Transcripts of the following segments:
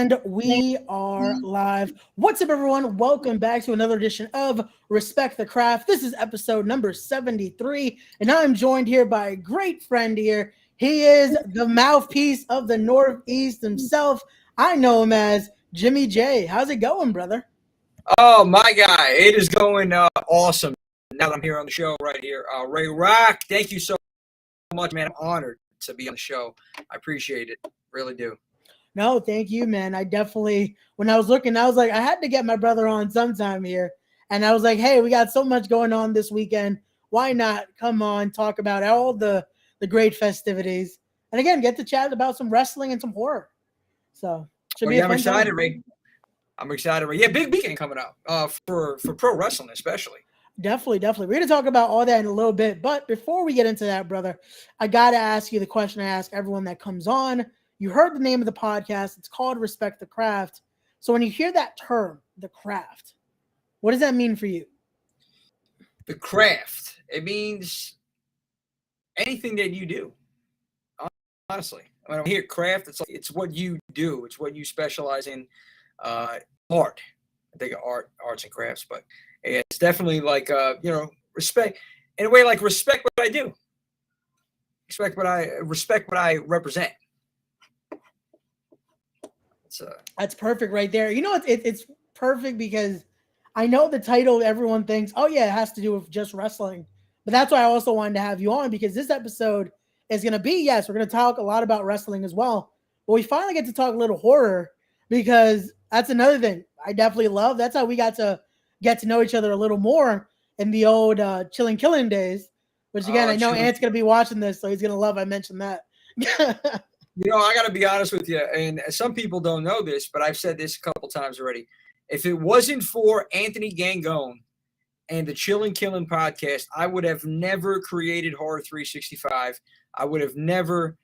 And we are live. What's up, everyone? Welcome back to another edition of Respect the Craft. This is episode number 73, and I'm joined here by a great friend here. He is the mouthpiece of the Northeast himself. I know him as Jimmy J. How's it going, brother? Oh, my guy. It is going awesome. Now that I'm here on the show right here. Ray Rock, thank you so much, man. I'm honored to be on the show. I appreciate it. Really do. No, thank you, man. I definitely, when I was looking, I was like, I had to get my brother on sometime here. And I was like, hey, we got so much going on this weekend. Why not come on, talk about all the great festivities. And again, get to chat about some wrestling and some horror. So, should be a fun excited, time. Ray. I'm excited, Ray. Yeah, big weekend coming up for pro wrestling especially. Definitely. We're going to talk about all that in a little bit. But before we get into that, brother, I got to ask you the question I ask everyone that comes on. You heard the name of the podcast. It's called Respect the Craft. So when you hear that term, the craft, what does that mean for you? The craft. It means anything that you do. Honestly, when I hear craft, it's like it's what you do. It's what you specialize in. Art. I think of arts and crafts, but it's definitely like respect in a way, like respect what I do. Respect what I represent. That's perfect right there. You know, it's perfect because I know the title everyone thinks, oh yeah, it has to do with just wrestling. But that's why I also wanted to have you on, because this episode is going to be, yes, we're going to talk a lot about wrestling as well. But we finally get to talk a little horror, because that's another thing I definitely love. That's how we got to get to know each other a little more in the old Chillin' Killin' days, which again, I know Ant's going to be watching this, so he's going to love I mentioned that. You know, I got to be honest with you, and some people don't know this, but I've said this a couple times already. If it wasn't for Anthony Gangone and the Chillin' Killin' podcast, I would have never created Horror 365. I would have never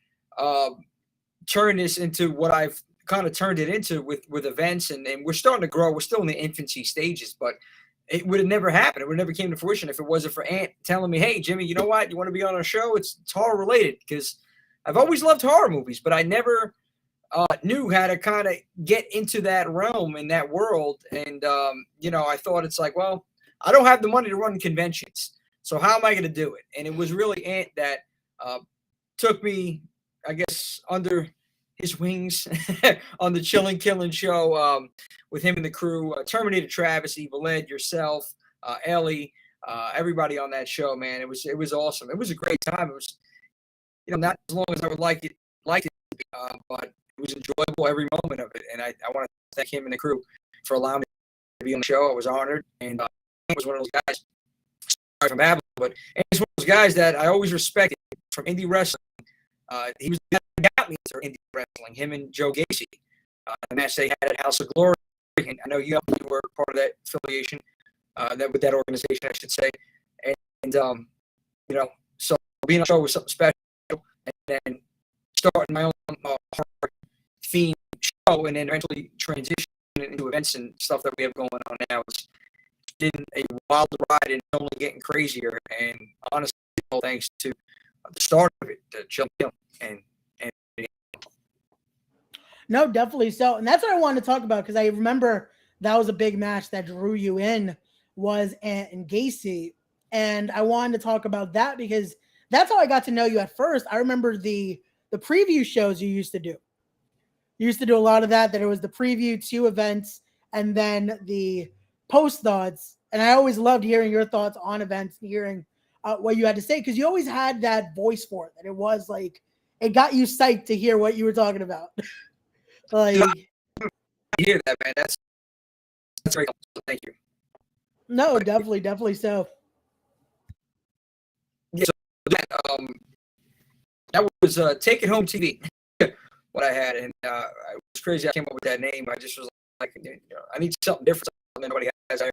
turned this into what I've kind of turned it into with events, and we're starting to grow. We're still in the infancy stages, but it would have never happened. It would have never came to fruition if it wasn't for Ant telling me, hey, Jimmy, you know what? You want to be on our show? It's horror related, because I've always loved horror movies, but I never knew how to kind of get into that realm and that world. And, I thought it's like, well, I don't have the money to run conventions, so how am I going to do it? And it was really Ant that took me, I guess, under his wings on the Chillin' Killin' show with him and the crew, Terminator Travis, Evil Ed, yourself, Ellie, everybody on that show, man. It was awesome. It was a great time. It was, not as long as I would like it to be, but it was enjoyable every moment of it. And I want to thank him and the crew for allowing me to be on the show. I was honored, and he was one of those guys. Sorry from Babylon, but he's one of those guys that I always respected from indie wrestling. He was the guy that got me into indie wrestling. Him and Joe Gacy, the match they had at House of Glory. And I know you were part of that affiliation, with that organization, I should say. And so being on the show was something special. And then starting my own horror theme show, and then eventually transitioning into events and stuff that we have going on now. It's been a wild ride, and only getting crazier. And honestly, all thanks to the start of it, the Chillin' Killin' and No, definitely so. And that's what I wanted to talk about, because I remember that was a big match that drew you in, was Ant and Gacy. And I wanted to talk about that because that's how I got to know you at first. I remember the preview shows you used to do. You used to do a lot of that it was the preview to events and then the post thoughts. And I always loved hearing your thoughts on events and hearing what you had to say, because you always had that voice for it. And it was like, it got you psyched to hear what you were talking about. Like, I hear that, man. That's very helpful. Thank you. No, definitely so. Yeah, so that was Take It Home TV, what I had, and it was crazy. I came up with that name. I just was like, I need something different, something nobody has. I,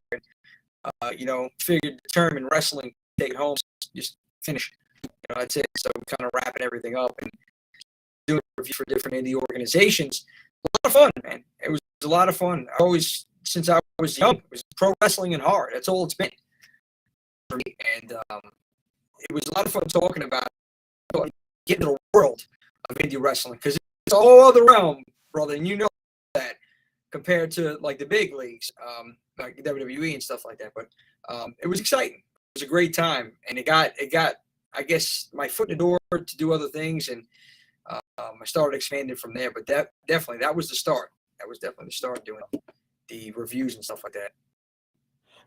figured the term in wrestling, take it home, just finish. That's it. So we're kind of wrapping everything up and doing reviews for different indie organizations. A lot of fun, man. It was a lot of fun. I always, since I was young, it was pro wrestling and hard. That's all it's been for me. And it was a lot of fun talking about getting into the world of indie wrestling, because it's a whole other realm, brother, and you know that. compared to like the big leagues, like WWE and stuff like that. But it was exciting. It was a great time, and it got I guess my foot in the door to do other things, and I started expanding from there. But that was the start. That was definitely the start, doing the reviews and stuff like that.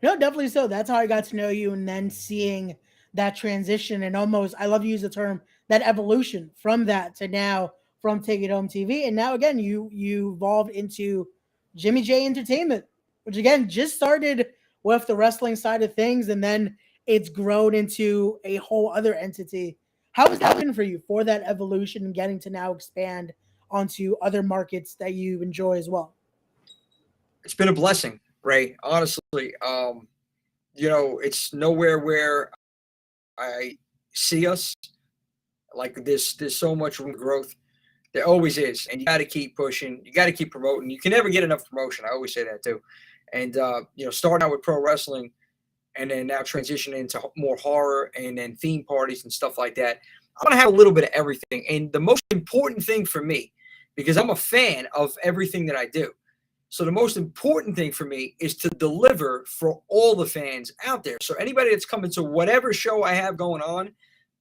No, definitely so. That's how I got to know you, and then seeing that transition and almost, I love to use the term, that evolution from that to now, from Take It Home TV. And now again, you evolved into Jimmy J Entertainment, which again just started with the wrestling side of things, and then it's grown into a whole other entity. How has that been for you, for that evolution and getting to now expand onto other markets that you enjoy as well? It's been a blessing, Ray. Honestly, it's nowhere where I see us. Like there's so much room for growth. There always is, and you got to keep pushing. You got to keep promoting. You can never get enough promotion. I always say that too. And starting out with pro wrestling, and then now transitioning into more horror and then theme parties and stuff like that. I want to have a little bit of everything. And the most important thing for me, because I'm a fan of everything that I do, so the most important thing for me is to deliver for all the fans out there. So anybody that's coming to whatever show I have going on,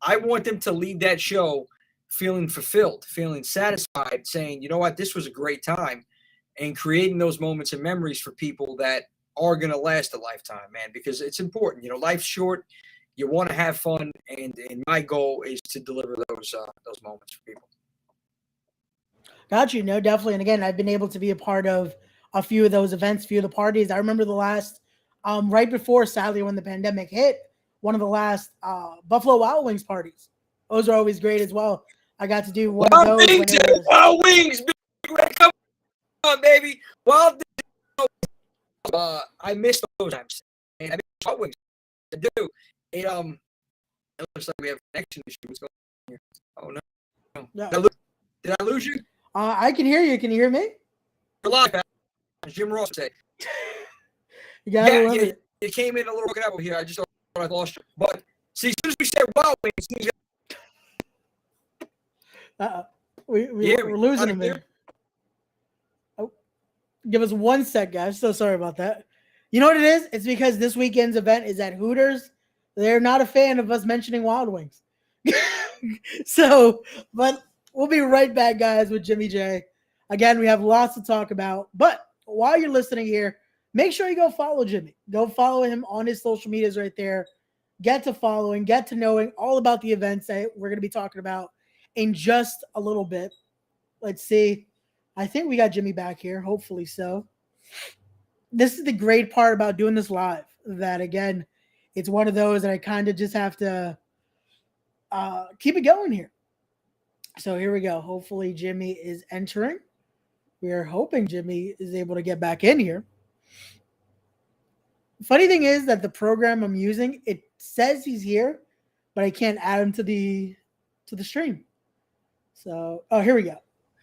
I want them to leave that show feeling fulfilled, feeling satisfied, saying, you know what, this was a great time, and creating those moments and memories for people that are going to last a lifetime, man, because it's important. Life's short. You want to have fun, and my goal is to deliver those moments for people. Got you. No, definitely. And again, I've been able to be a part of a few of those events, few of the parties. I remember the last, right before, sadly, when the pandemic hit, one of the last Buffalo Wild Wings parties. Those are always great as well. I got to do one of those. Wild Wings, come on, baby. Wild. I missed those times, and I miss Wild Wings. I do. It looks like we have a connection issue. What's going on here? Oh no. Yeah. Did I lose you? I can hear you. Can you hear me? You're live, man. Jim Ross said. You gotta love it. You came in a little broken up here. I just thought I lost you. But see, as soon as we said Wild Wings, we're losing him there. Oh, give us 1 sec, guys. So sorry about that. You know what it is? It's because this weekend's event is at Hooters. They're not a fan of us mentioning Wild Wings. But we'll be right back, guys, with Jimmy J. Again, we have lots to talk about. But while you're listening here, make sure you go follow Jimmy. Go follow him on his social medias right there. Get to following, get to knowing all about the events that we're going to be talking about in just a little bit. Let's see. I think we got Jimmy back here. Hopefully so. This is the great part about doing this live, that, again, it's one of those that I kind of just have to keep it going here. So here we go. Hopefully Jimmy is entering. We are hoping Jimmy is able to get back in here. Funny thing is that the program I'm using, it says he's here, but I can't add him to the stream. So, here we go.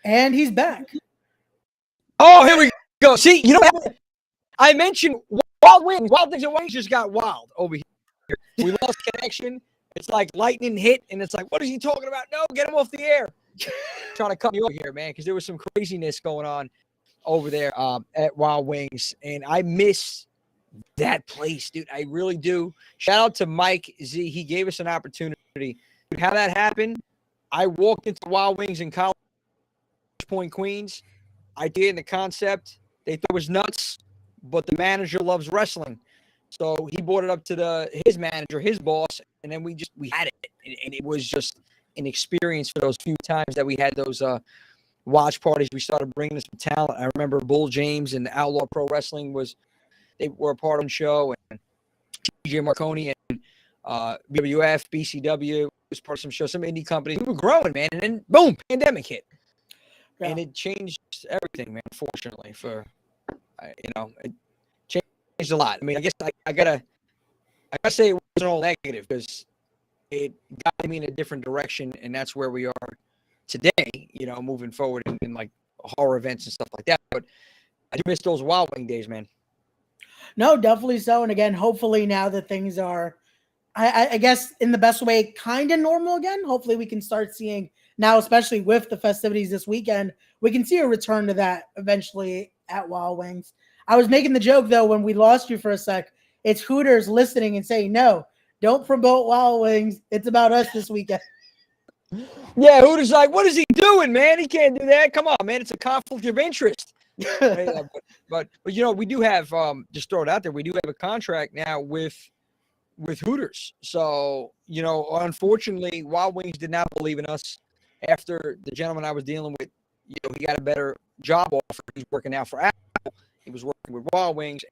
And he's back. Oh, here we go. See, I mentioned Wild Wings. Wild Things and Wings just got wild over here. We lost connection. It's like lightning hit, and it's like, what is he talking about? No, get him off the air. Trying to cut me over here, man, because there was some craziness going on over there at Wild Wings, and I miss that place, dude. I really do. Shout out to Mike Z. He gave us an opportunity. How that happened, I walked into Wild Wings in College Point, Queens. Idea and the concept, they thought it was nuts, but the manager loves wrestling. So he brought it up to his manager, his boss, and then we had it. And it was just an experience for those few times that we had those watch parties. We started bringing some talent. I remember Bull James and Outlaw Pro Wrestling they were a part of the show, and TJ Marconi and WWF, BCW was part of some shows, some indie companies. We were growing, man, and then boom, pandemic hit. Yeah. And it changed everything, man, unfortunately. It changed a lot. I mean, I guess I gotta say it wasn't all negative, because it got me in a different direction, and that's where we are today, moving forward in like horror events and stuff like that. But I do miss those Wild Wing days, man. No, definitely so. And again, hopefully now that things are, I guess, in the best way, kind of normal again, hopefully we can start seeing now, especially with the festivities this weekend, we can see a return to that eventually at Wild Wings. I was making the joke, though, when we lost you for a sec. It's Hooters listening and saying, no, don't promote Wild Wings. It's about us this weekend. Yeah, Hooters like, what is he doing, man? He can't do that. Come on, man. It's a conflict of interest. But you know, we do have, just throw it out there, we do have a contract now with Hooters. So, you know, unfortunately, Wild Wings did not believe in us after the gentleman I was dealing with, you know, he got a better job offer. He's working out for Apple. He was working with Wild Wings,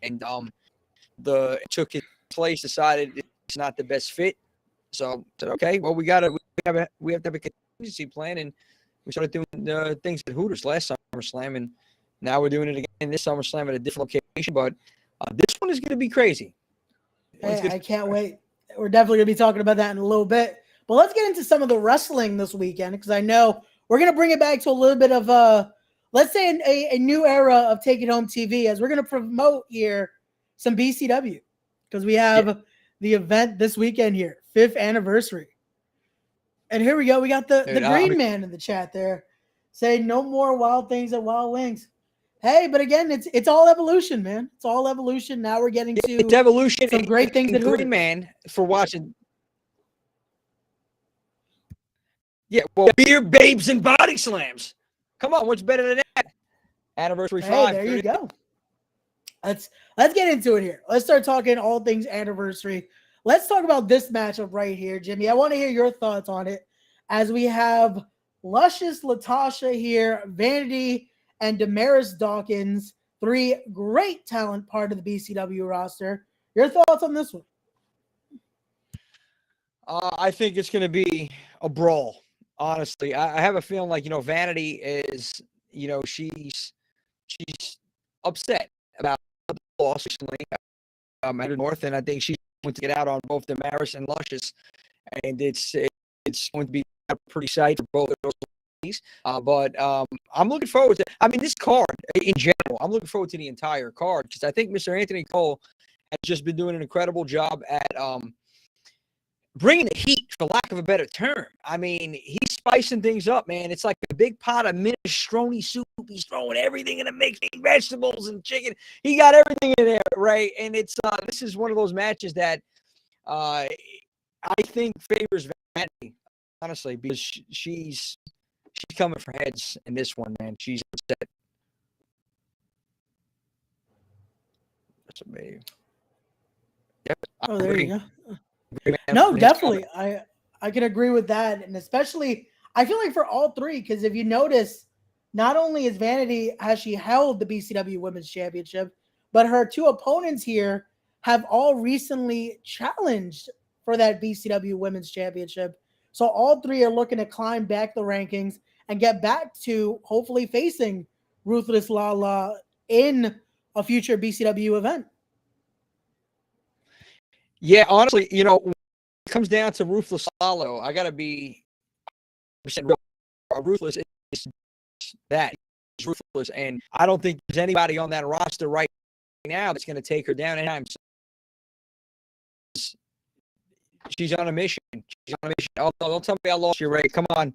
and took his place, decided it's not the best fit. So said, okay, well, we have to have a contingency plan, and we started doing things at Hooters last SummerSlam, and now we're doing it again this SummerSlam at a different location. But this one is going to be crazy. Hey, I can't wait. We're definitely going to be talking about that in a little bit. But let's get into some of the wrestling this weekend, because I know we're going to bring it back to a little bit of let's say a new era of Take It Home TV, as we're going to promote here some BCW, because we have the event this weekend here, 5th anniversary. And here we go. We got the green man in the chat there saying no more wild things at Wild Wings. Hey, but again, it's all evolution, man. It's all evolution. Now we're getting to it's evolution. Some great things at Green Man for watching. Yeah, well, beer, babes, and body slams. Come on, what's better than that? Anniversary 5. There you go. Let's get into it here. Let's start talking all things anniversary. Let's talk about this matchup right here, Jimmy. I want to hear your thoughts on it, as we have Luscious Latasha here, Vanity, and Damaris Dawkins, 3 great talent part of the BCW roster. Your thoughts on this one? I think it's going to be a brawl. Honestly, I have a feeling like, you know, Vanity is, you know, she's upset about the loss recently at the North, and I think she's going to get out on both Damaris and Luscious, and it's going to be a pretty sight for both of those ladies. But I'm looking forward to. I mean, this card in general, I'm looking forward to the entire card, because I think Mr. Anthony Cole has just been doing an incredible job at bringing the heat, for lack of a better term. I mean, he's spicing things up, man. It's like a big pot of minestrone soup. He's throwing everything in the mix, vegetables and chicken. He got everything in there, right? And it's this is one of those matches that I think favors Vanity, honestly, because she's coming for heads in this one, man. She's upset. That's amazing. Yep. Oh, there you go. No, definitely. I can agree with that. And especially, I feel like for all 3, because if you notice, not only is Vanity, has she held the BCW Women's Championship, but her 2 opponents here have all recently challenged for that BCW Women's Championship. So all 3 are looking to climb back the rankings and get back to hopefully facing Ruthless Lala in a future BCW event. Yeah, honestly, you know, when it comes down to Ruthless Lalo, I got to be real. Ruthless is that. He's ruthless, and I don't think there's anybody on that roster right now that's going to take her down anytime. She's on a mission. She's on a mission. Oh, don't tell me I lost you, Ray. Come on.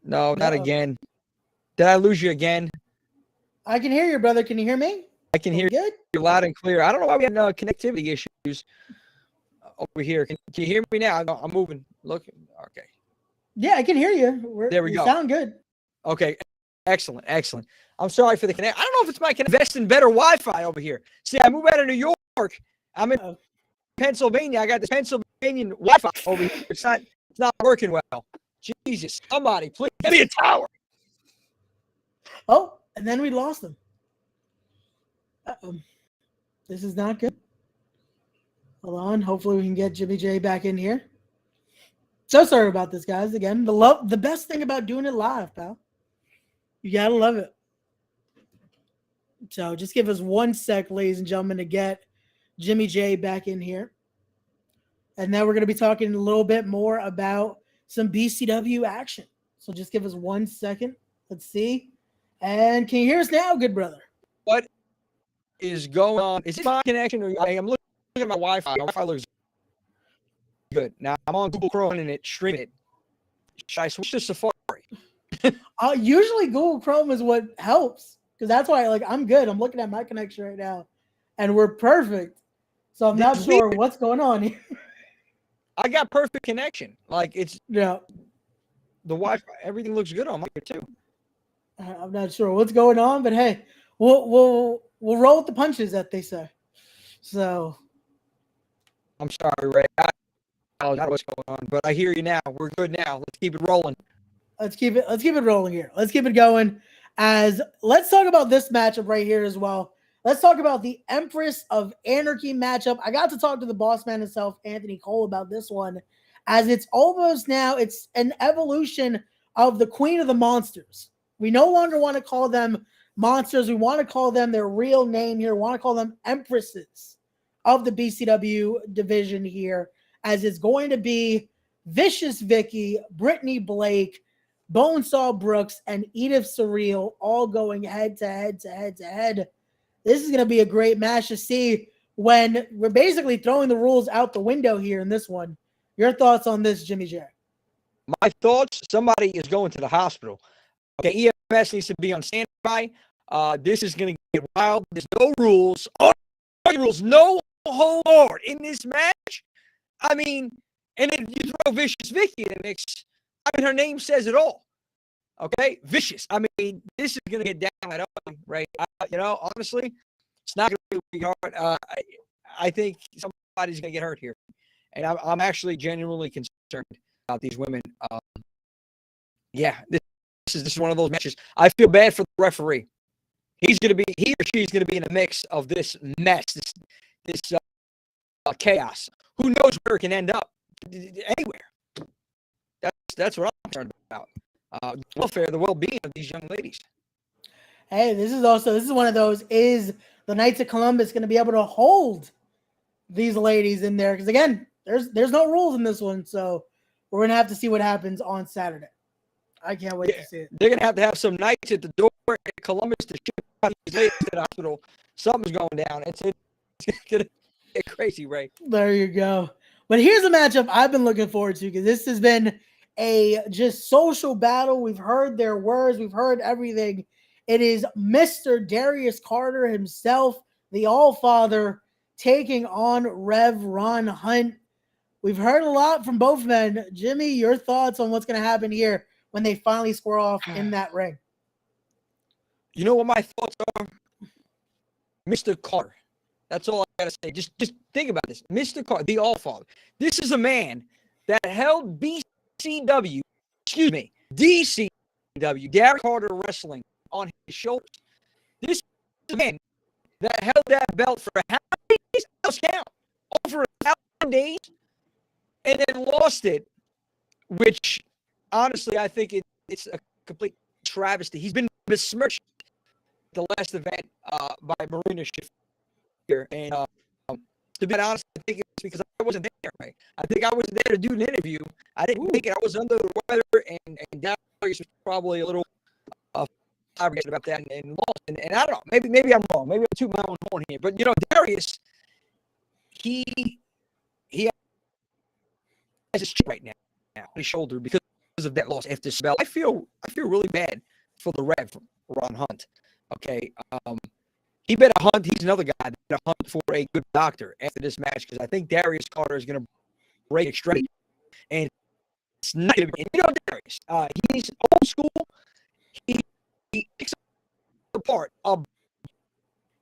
No, not again. Did I lose you again? I can hear you, brother. Can you hear me? I can hear you loud and clear. I don't know why we have connectivity issues over here. Can you hear me now? I'm moving. Look. Okay. Yeah, I can hear you. There we go. Sound good. Okay. Excellent. I'm sorry for the connect. I don't know if it's my invest in better Wi-Fi over here. See, I moved out of New York. I'm in Pennsylvania. I got this Pennsylvania Wi-Fi over here. It's not working well. Jesus, somebody, please give me a tower. Oh, and then we lost them. This is not good. Hold on. Hopefully we can get Jimmy J back in here. So sorry about this, guys. Again, the best thing about doing it live, pal. You gotta love it. So just give us 1 sec, ladies and gentlemen, to get Jimmy J back in here. And then we're going to be talking a little bit more about some BCW action. So just give us 1 second. Let's see. And can you hear us now, good brother? What is going on? Is it my connection? Or I'm looking at my Wi-Fi. My Wi-Fi looks good. Now I'm on Google Chrome and streaming it. Should I switch to Safari? Usually Google Chrome is what helps because that's why I'm good. I'm looking at my connection right now, and we're perfect. So I'm not sure what's going on here. I got perfect connection. It's Yeah. The Wi-Fi. Everything looks good on my too. I'm not sure what's going on, but hey, we'll roll with the punches, that they say. So I'm sorry, Ray. I don't know what's going on, but I hear you now. We're good now. Let's keep it rolling. Let's keep it rolling here. Let's keep it going. Let's talk about this matchup right here as well. Let's talk about the Empress of Anarchy matchup. I got to talk to the boss man himself, Anthony Cole, about this one, as it's an evolution of the Queen of the Monsters. We no longer want to call them monsters. We want to call them their real name here. We want to call them Empresses of the BCW division here, as it's going to be Vicious Vicky, Brittany Blake, Bonesaw Brooks, and Edith Surreal all going head to head. This is going to be a great match to see when we're basically throwing the rules out the window here in this one. Your thoughts on this, Jimmy J? My thoughts, somebody is going to the hospital. Okay, EMS needs to be on standby. This is going to get wild. There's no rules. No whole lord in this match. I mean, and then you throw Vicious Vicky in the mix. I mean, her name says it all. Okay, vicious. I mean, this is going to get down that ugly, right? Honestly, it's not going to be hard. I think somebody's going to get hurt here, and I'm actually genuinely concerned about these women. This is one of those matches. I feel bad for the referee. He or she's going to be in the mix of this mess, this chaos. Who knows where it can end up? Anywhere. That's what I'm concerned about. The welfare, the well-being of these young ladies. Hey, this is one of those. Is the Knights of Columbus going to be able to hold these ladies in there? Because again, there's no rules in this one, so we're going to have to see what happens on Saturday. I can't wait to see it. They're going to have some knights at the door at Columbus to ship out these ladies to the hospital. Something's going down. It's going to get crazy, Ray. There you go. But here's a matchup I've been looking forward to, because this has been a just social battle. We've heard their words. We've heard everything. It is Mr. Darius Carter himself, the All-Father, taking on Rev Ron Hunt. We've heard a lot from both men. Jimmy, your thoughts on what's going to happen here when they finally square off in that ring? You know what my thoughts are? Mr. Carter. That's all I got to say. Just think about this. Mr. Carter, the All-Father. This is a man that held DCW, Darius Carter Wrestling on his shoulders. This is a man that held that belt for how many days? Let's count. Over 1,000 days, and then lost it, which honestly I think it's a complete travesty. He's been besmirched at the last event by Marina Shafir, and to be honest, I think it's because I wasn't there. Right? I think I was there to do an interview. I didn't make it. I was under the weather, and Darius was probably a little flabbergasted about that and lost. And I don't know. Maybe I'm wrong. Maybe I'm tooting my own horn here. But Darius, he has his chip right now on his shoulder because of that loss after spell. I feel really bad for the Rev Ron Hunt. Okay, he bet a Hunt. He's another guy that bet a Hunt for a good doctor after this match, because I think Darius Carter is going to break it straight, and it's not going to be. Darius, he's old school. He picks apart and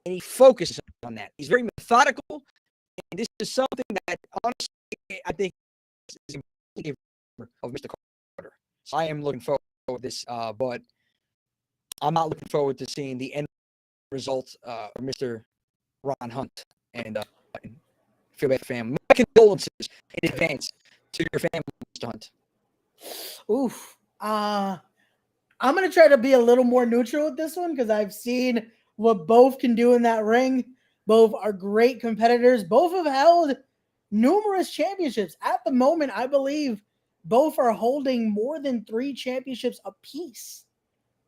he focuses on that. He's very methodical, and this is something that honestly I think is a of Mr. Carter. So I am looking forward to this, but I'm not looking forward to seeing the end result of Mr. Ron Hunt. And feel bad for family. My condolences in advance to your family, Mr. Hunt. Oof. I'm going to try to be a little more neutral with this one, because I've seen what both can do in that ring. Both are great competitors. Both have held numerous championships. At the moment, I believe both are holding more than 3 championships apiece.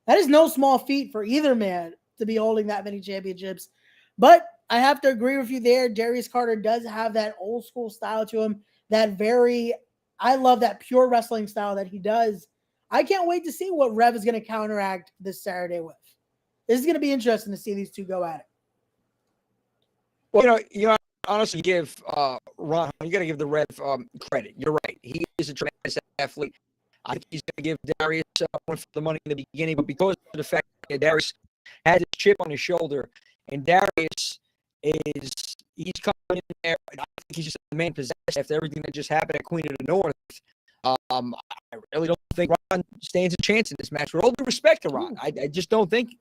That is no small feat for either man to be holding that many championships. But I have to agree with you there. Darius Carter does have that old school style to him. I love that pure wrestling style that he does. I can't wait to see what Rev is going to counteract this Saturday with. This is going to be interesting to see these two go at it. Well, honestly, give Ron, you got to give the Rev credit. You're right. He is a tremendous athlete. I think he's going to give Darius one for the money in the beginning, but because of the fact that Darius has a chip on his shoulder, and Darius he's coming in there, I think he's just a man possessed after everything that just happened at Queen of the North. I really don't think Ron stands a chance in this match. With all due respect to Ron, I just don't think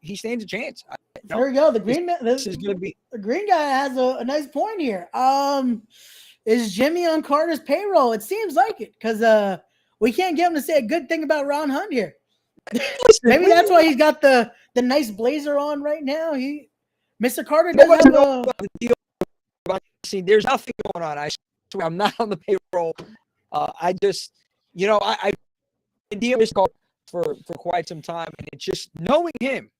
he stands a chance. There we go. The green this is going to be the green guy has a nice point here. Is Jimmy on Carter's payroll? It seems like it because we can't get him to say a good thing about Ron Hunt here. Maybe that's why he's got the nice blazer on right now. Mr. Carter does have the deal. See, there's nothing going on. I swear, I'm not on the payroll. I just, I've been dealing with this call for quite some time, and it's just knowing him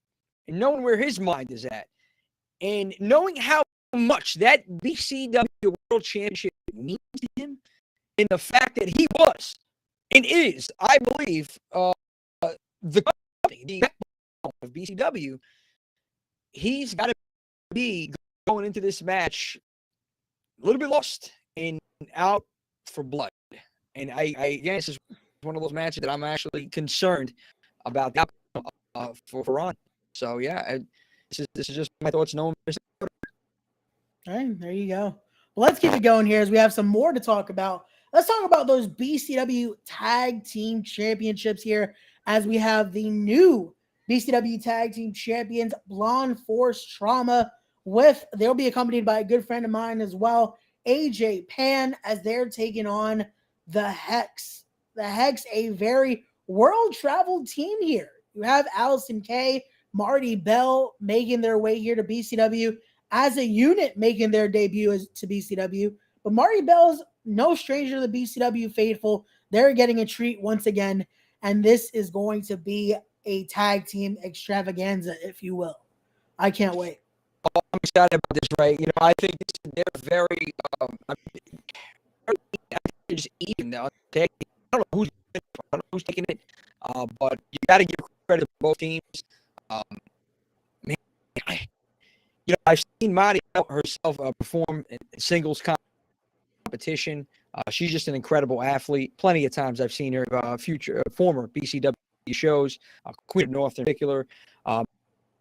and knowing where his mind is at, and knowing how much that BCW World Championship means to him, and the fact that he was and is, I believe, the company, the backbone of BCW, he's got to be going into this match a little bit lost and out for blood. And again, this is one of those matches that I'm actually concerned about for Ron. So yeah, this is just my thoughts. All right, there you go. Well, let's keep it going here as we have some more to talk about. Let's talk about those BCW Tag Team Championships here as we have the new BCW Tag Team Champions, Blonde Force Trauma, they'll be accompanied by a good friend of mine as well, AJ Pan, as they're taking on the Hex. The Hex, a very world-traveled team here. You have Allison Kay, Marty Bell making their way here to BCW as a unit, making their debut to BCW. But Marty Bell's no stranger to the BCW faithful. They're getting a treat once again, and this is going to be a tag team extravaganza, if you will. I can't wait. Oh, I'm excited about this, right? I think they're very just even. I don't know who's taking it, but you got to give credit to both teams. Man, I've seen Marty herself perform in singles competition. She's just an incredible athlete. Plenty of times I've seen her former BCW shows, Queen of North in particular.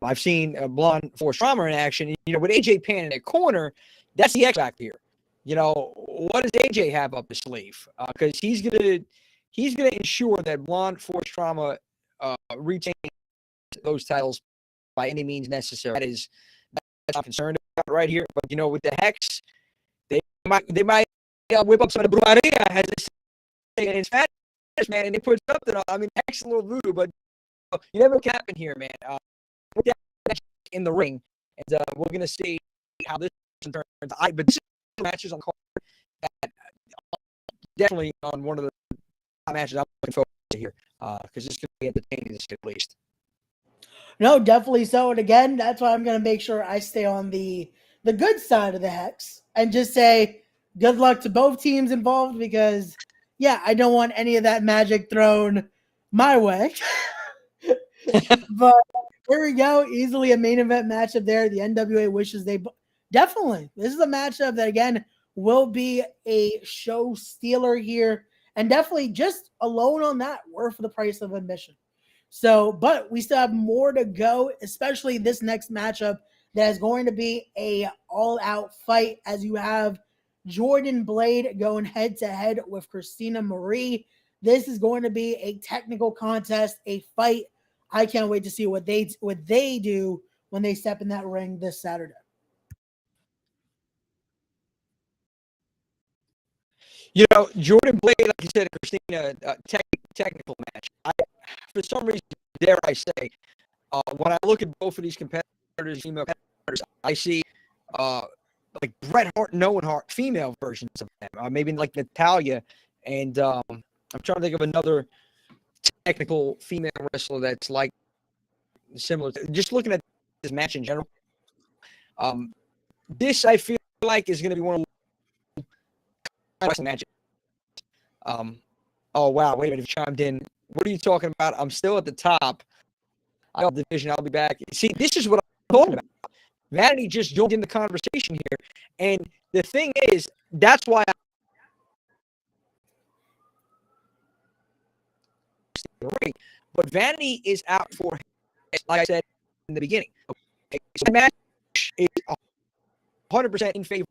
I've seen Blonde Force Trauma in action. With AJ Pan in the corner, that's the X factor here. What does AJ have up his sleeve? Because he's gonna ensure that Blonde Force Trauma retains those titles by any means necessary. That's what I'm concerned about right here. But with the Hex, they might whip up some of the brujeria, as they say in Spanish, man, and they put something on. I mean, Hex a little voodoo, but you never know what can happen here, man. Put that in the ring, and we're gonna see how this turns. But this is matches on the card that definitely on one of the matches I'm looking forward to here, because this could be entertaining at least. No, definitely so. And again, that's why I'm going to make sure I stay on the good side of the Hex and just say good luck to both teams involved because, yeah, I don't want any of that magic thrown my way. But here we go. Easily a main event matchup there. The NWA wishes they definitely. This is a matchup that, again, will be a show stealer here. And definitely just alone on that, worth the price of admission. So, but we still have more to go, especially this next matchup that is going to be a all-out fight as you have Jordan Blade going head-to-head with Christina Marie. This is going to be a technical contest, a fight. I can't wait to see what they do when they step in that ring this Saturday. Jordan Blade, like you said, Christina, technical match. For some reason, dare I say, when I look at both of these female competitors, I see like Bret Hart and Owen Hart, female versions of them. Maybe like Natalia, and I'm trying to think of another technical female wrestler that's like similar. Just looking at this match in general, this I feel like is going to be one of the matches. Oh wow! Wait a minute! You chimed in What are you talking about? I'm still at the top. I got the division. I'll be back. See, this is what I'm talking about. Vanity just joined in the conversation here. And the thing is, that's why but Vanity is out for, like I said in the beginning. Okay, so the match is 100% in favor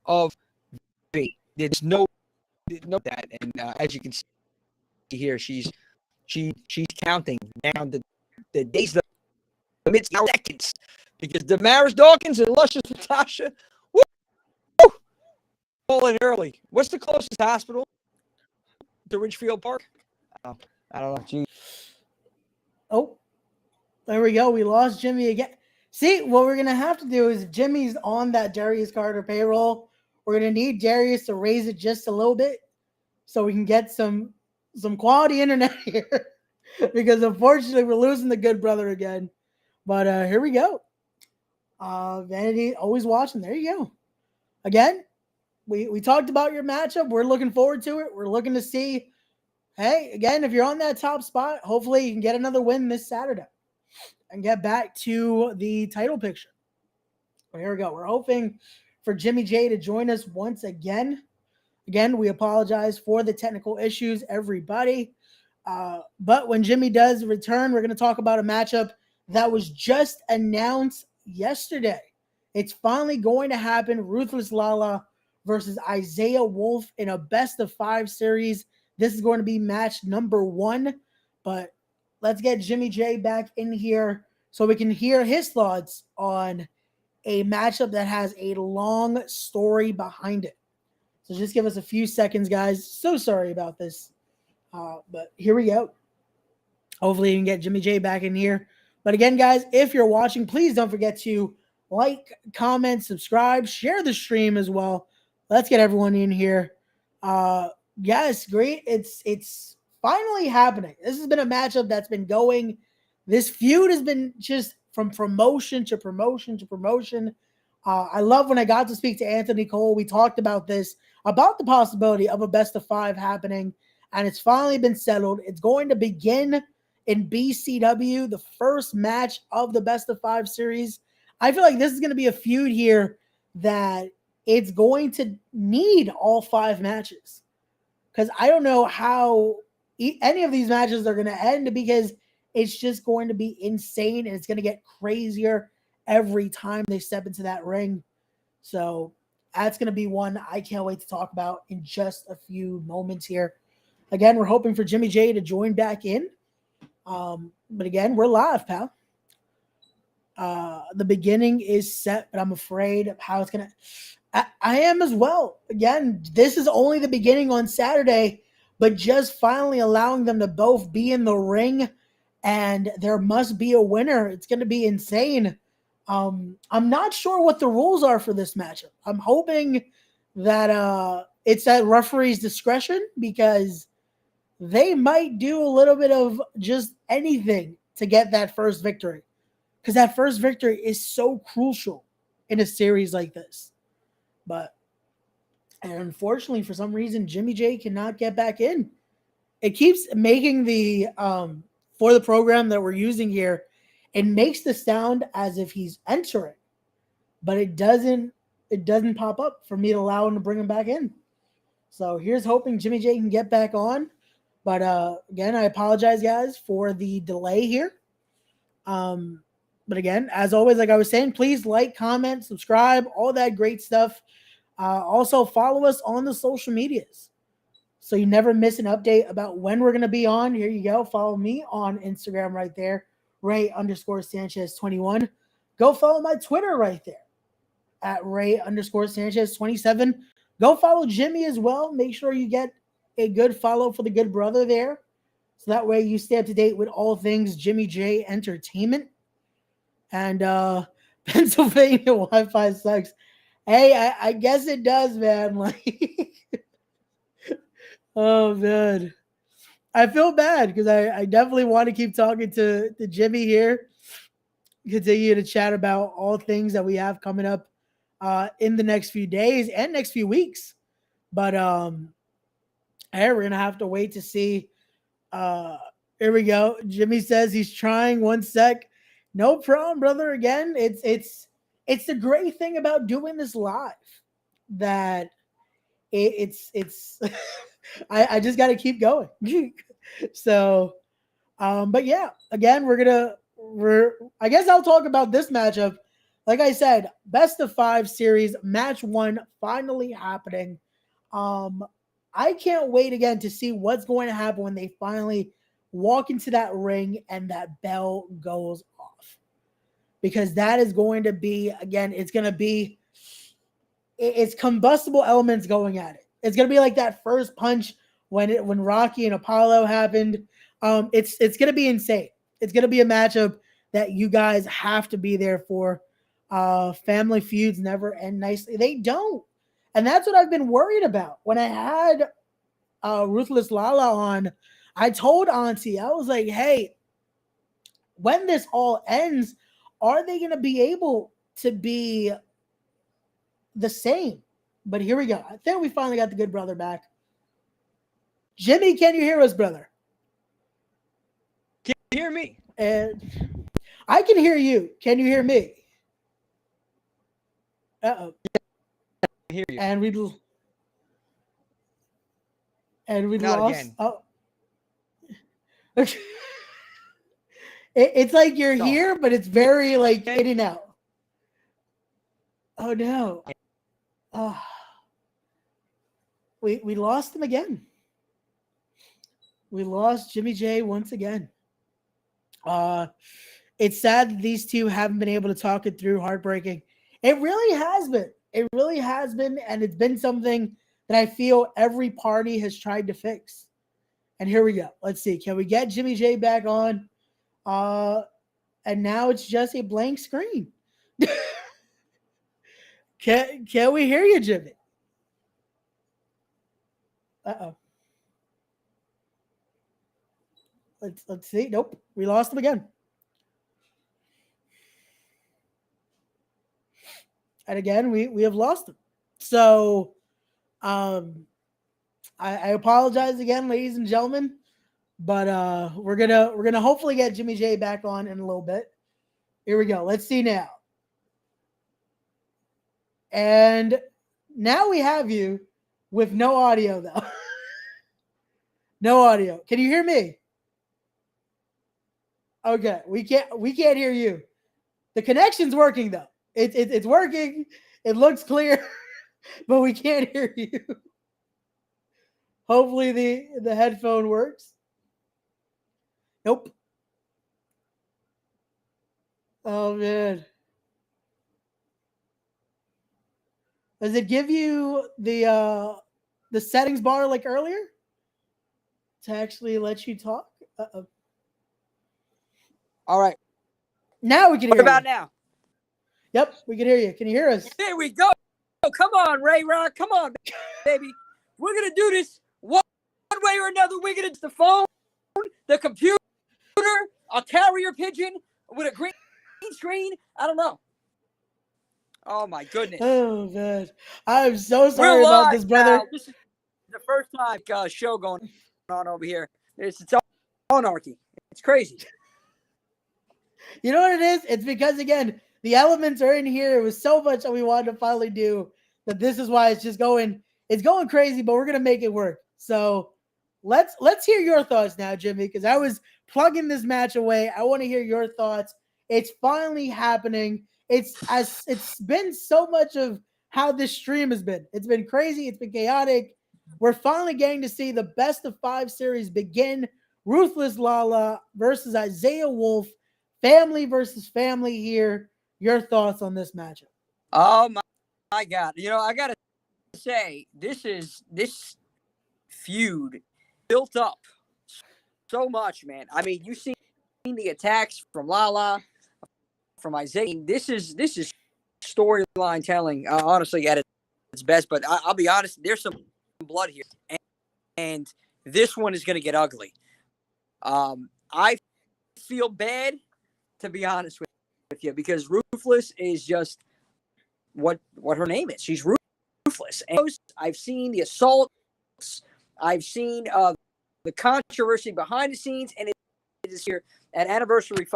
of V. There's no that. And as you can see here, she's counting down the days, the minutes, seconds, because Damaris Dawkins and Luscious Natasha, woo, falling early. What's the closest hospital to Ridgefield Park? I don't know. Gee. Oh, there we go. We lost Jimmy again. See, what we're gonna have to do is, if Jimmy's on that Darius Carter payroll, we're gonna need Darius to raise it just a little bit so we can get some quality internet here. Because unfortunately, we're losing the good brother again. But here we go. Vanity always watching. There you go. Again, we talked about your matchup. We're looking forward to it. We're looking to see. Hey, again, if you're on that top spot, hopefully you can get another win this Saturday and get back to the title picture. But here we go. We're hoping for Jimmy J to join us once again. Again, we apologize for the technical issues, everybody. But when Jimmy does return, we're going to talk about a matchup that was just announced yesterday. It's finally going to happen. Ruthless Lala versus Isaiah Wolf in a best-of-5 series. This is going to be match number 1. But let's get Jimmy J back in here so we can hear his thoughts on a matchup that has a long story behind it. So just give us a few seconds, guys. So sorry about this. But here we go. Hopefully you can get Jimmy J back in here. But again, guys, if you're watching, please don't forget to like, comment, subscribe, share the stream as well. Let's get everyone in here. Yes, great. It's finally happening. This has been a matchup that's been going. This feud has been just from promotion to promotion to promotion. I love when I got to speak to Anthony Cole. We talked about this, about the possibility of a best-of-5 happening, and it's finally been settled. It's going to begin in BCW, the first match of the best-of-5 series. I feel like this is going to be a feud here that it's going to need all 5 matches, because I don't know how any of these matches are going to end, because it's just going to be insane, and it's going to get crazier every time they step into that ring. So that's going to be one I can't wait to talk about in just a few moments here. Again, we're hoping for Jimmy J to join back in. But again, we're live, pal. The beginning is set, but I'm afraid of how it's going to... I am as well. Again, this is only the beginning on Saturday, but just finally allowing them to both be in the ring, and there must be a winner. It's going to be insane. I'm not sure what the rules are for this matchup. I'm hoping that it's at referee's discretion, because they might do a little bit of just anything to get that first victory, because that first victory is so crucial in a series like this. But and unfortunately, for some reason, Jimmy J cannot get back in. It keeps making the for the program that we're using here, it makes the sound as if he's entering, but it doesn't pop up for me to allow him to bring him back in. So here's hoping Jimmy J can get back on. But again, I apologize, guys, for the delay here. But again, as always, like I was saying, please like, comment, subscribe, all that great stuff. Also, follow us on the social medias so you never miss an update about when we're going to be on. Here you go. Follow me on Instagram right there, Ray_Sanchez21. Go follow my Twitter right there at Ray_Sanchez27. Go follow Jimmy as well. Make sure you get a good follow for the good brother there, so that way you stay up to date with all things Jimmy J Entertainment. And Pennsylvania Wi-Fi sucks. Hey, I guess it does, man. Like, oh man, I feel bad because I definitely want to keep talking to Jimmy here, continue to chat about all things that we have coming up in the next few days and next few weeks. But hey, we're gonna have to wait to see Here we go. Jimmy says he's trying. 1 sec. No problem, brother. Again, it's the great thing about doing this live that it's I just got to keep going. So, but yeah, again, I guess I'll talk about this matchup. Like I said, best of 5 series, match 1 finally happening. I can't wait again to see what's going to happen when they finally walk into that ring and that bell goes off. Because that is going to be, again, it's combustible elements going at it. It's going to be like that first punch when Rocky and Apollo happened. It's going to be insane. It's going to be a matchup that you guys have to be there for. Family feuds never end nicely. They don't. And that's what I've been worried about. When I had Ruthless Lala on, I told Auntie, I was like, hey, when this all ends, are they going to be able to be the same? But here we go. I think we finally got the good brother back. Jimmy, can you hear us, brother? Can you hear me? And I can hear you. Can you hear me? Uh-oh. I hear you. And we Not lost. Again. Oh. It's like you're here, but it's very like in and out. Oh no. Oh. We lost him again. We lost Jimmy J once again. It's sad that these two haven't been able to talk it through. Heartbreaking. It really has been. It really has been, and it's been something that I feel every party has tried to fix. And here we go. Let's see. Can we get Jimmy J back on? And now it's just a blank screen. Can we hear you, Jimmy? Uh-oh. Let's see. Nope. We lost him again. And again, we have lost him. So I apologize again, ladies and gentlemen. But we're gonna hopefully get Jimmy J back on in a little bit. Here we go. Let's see now. And now we have you with no audio though. No audio. Can you hear me? Okay, we can't hear you. The connection's working though. It's working. It looks clear, but we can't hear you. Hopefully the headphone works. Nope. Oh man. Does it give you the settings bar like earlier to actually let you talk? Uh-oh. All right. Now we can hear you. What about now? Yep, we can hear you. Can you hear us? Here we go. Come on, Ray Rock. Come on, baby. We're going to do this one way or another. We're going to the phone, the computer, a carrier pigeon with a green screen. I don't know. Oh, my goodness. Oh, man. I'm so sorry about this, brother. Now. This is the first time show going on over here. It's anarchy. It's crazy. You know what it is? It's because, again, the elements are in here. It was so much that we wanted to finally do that this is why it's just going crazy, but we're going to make it work. So let's hear your thoughts now, Jimmy, because I was plugging this match away. I want to hear your thoughts. It's finally happening. It's been so much of how this stream has been. It's been crazy. It's been chaotic. We're finally getting to see the best of 5 series begin. Ruthless Lala versus Isaiah Wolf. Family versus family here. Your thoughts on this matchup? Oh my God. You know, I got to say, this feud built up so much, man. I mean, you've seen the attacks from Lala, from Isaiah. This is storyline telling, honestly, at its best. But I'll be honest, there's some blood here. And this one is going to get ugly. I feel bad, to be honest with you, because Ruthless is just what her name is. She's ruthless. And I've seen the assaults. I've seen the controversy behind the scenes, and this here at Anniversary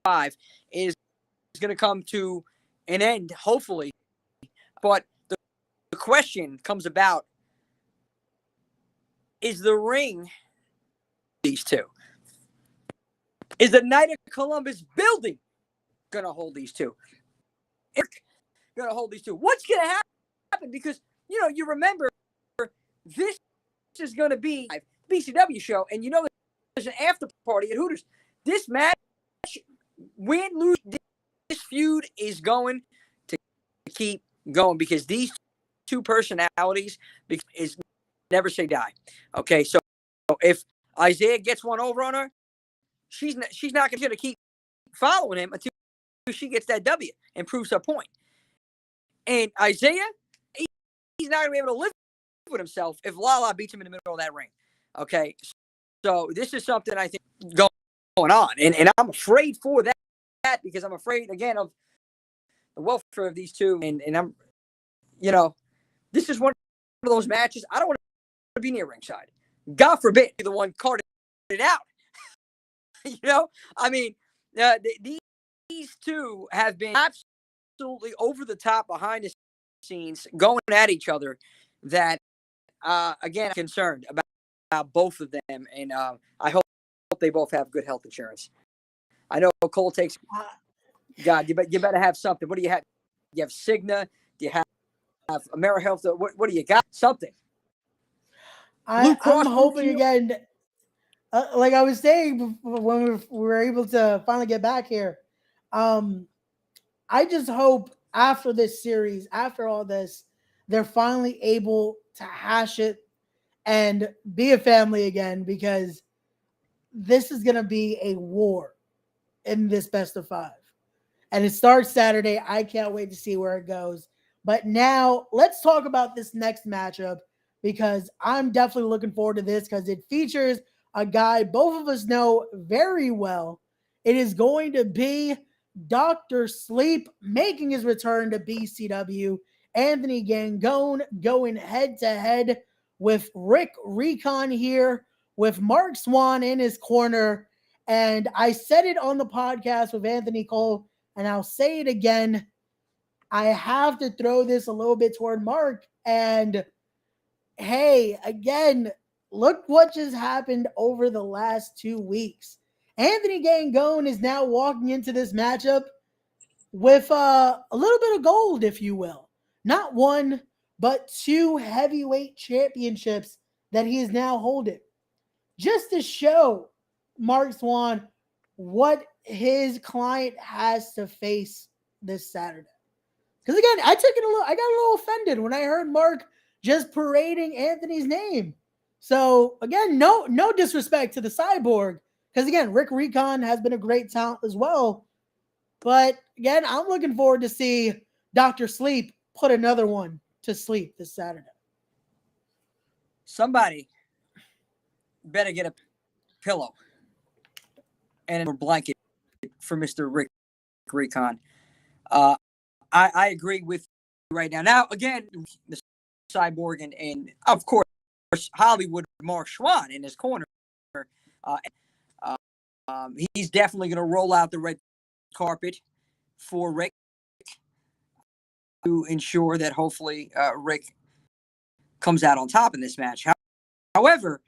5 is going to come to an end, hopefully. But the question comes about, is the ring these two? Is the Knight of Columbus building going to hold these two? Going to hold these two. What's going to happen? Because, you remember this is going to be a BCW show, and there's an after party at Hooters. This match, win, lose, this feud is going to keep going because these two personalities is never say die. Okay, so if Isaiah gets one over on her, she's not going to keep following him until she gets that W and proves her point. And Isaiah, he's not going to be able to live with himself if Lala beats him in the middle of that ring. Okay, so this is something I think going on, and I'm afraid for that because I'm afraid again of the welfare of these two, and I'm, this is one of those matches I don't want to be near ringside. God forbid be the one carded it out. I mean, these two have been absolutely over the top behind the scenes, going at each other. That again, I'm concerned about both of them, and I hope they both have good health insurance. I know Cole takes. God, you better have something. What do you have? You have Cigna? Do you have AmeriHealth? What do you got? Something. I'm hoping again. Like I was saying when we were able to finally get back here, I just hope after this series, after all this, they're finally able to hash it and be a family again, because this is going to be a war in this best of 5. And it starts Saturday. I can't wait to see where it goes. But now let's talk about this next matchup, because I'm definitely looking forward to this because it features a guy both of us know very well. It is going to be Dr. Sleep making his return to BCW. Anthony Gangone going head-to-head with Rick Recon here, with Mark Swan in his corner. And I said it on the podcast with Anthony Cole, and I'll say it again. I have to throw this a little bit toward Mark. And hey, again, look what just happened over the last 2 weeks. Anthony Gangone is now walking into this matchup with a little bit of gold, if you will. Not one, but 2 heavyweight championships that he is now holding. Just to show Mark Swan what his client has to face this Saturday. Because again, I got a little offended when I heard Mark just parading Anthony's name. So again, no disrespect to the Cyborg, because again, Rick Recon has been a great talent as well. But again, I'm looking forward to see Dr. Sleep put another one to sleep this Saturday. Somebody Better get a pillow and a blanket for Mr. Rick Recon. I agree with you right now. Now, again, the Cyborg and of course, Hollywood Mark Schwann in his corner. He's definitely going to roll out the red carpet for Rick to ensure that hopefully Rick comes out on top in this match. However,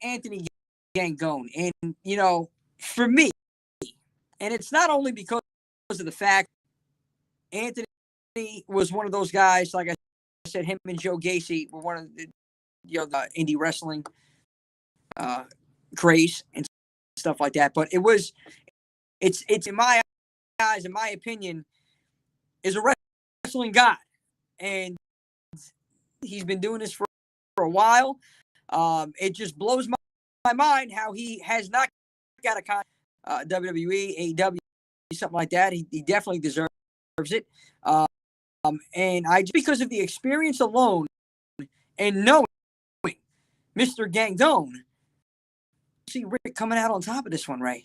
Anthony Gangone, and for me, and it's not only because of the fact Anthony was one of those guys, like I said, him and Joe Gacy were one of the the indie wrestling craze and stuff like that. But it's in my eyes, in my opinion, is a wrestling guy, and he's been doing this for a while. It just blows my mind how he has not got a contract, WWE, AEW, something like that. He definitely deserves it. And just because of the experience alone and knowing Mr. Gangone, see Rick coming out on top of this one, Ray.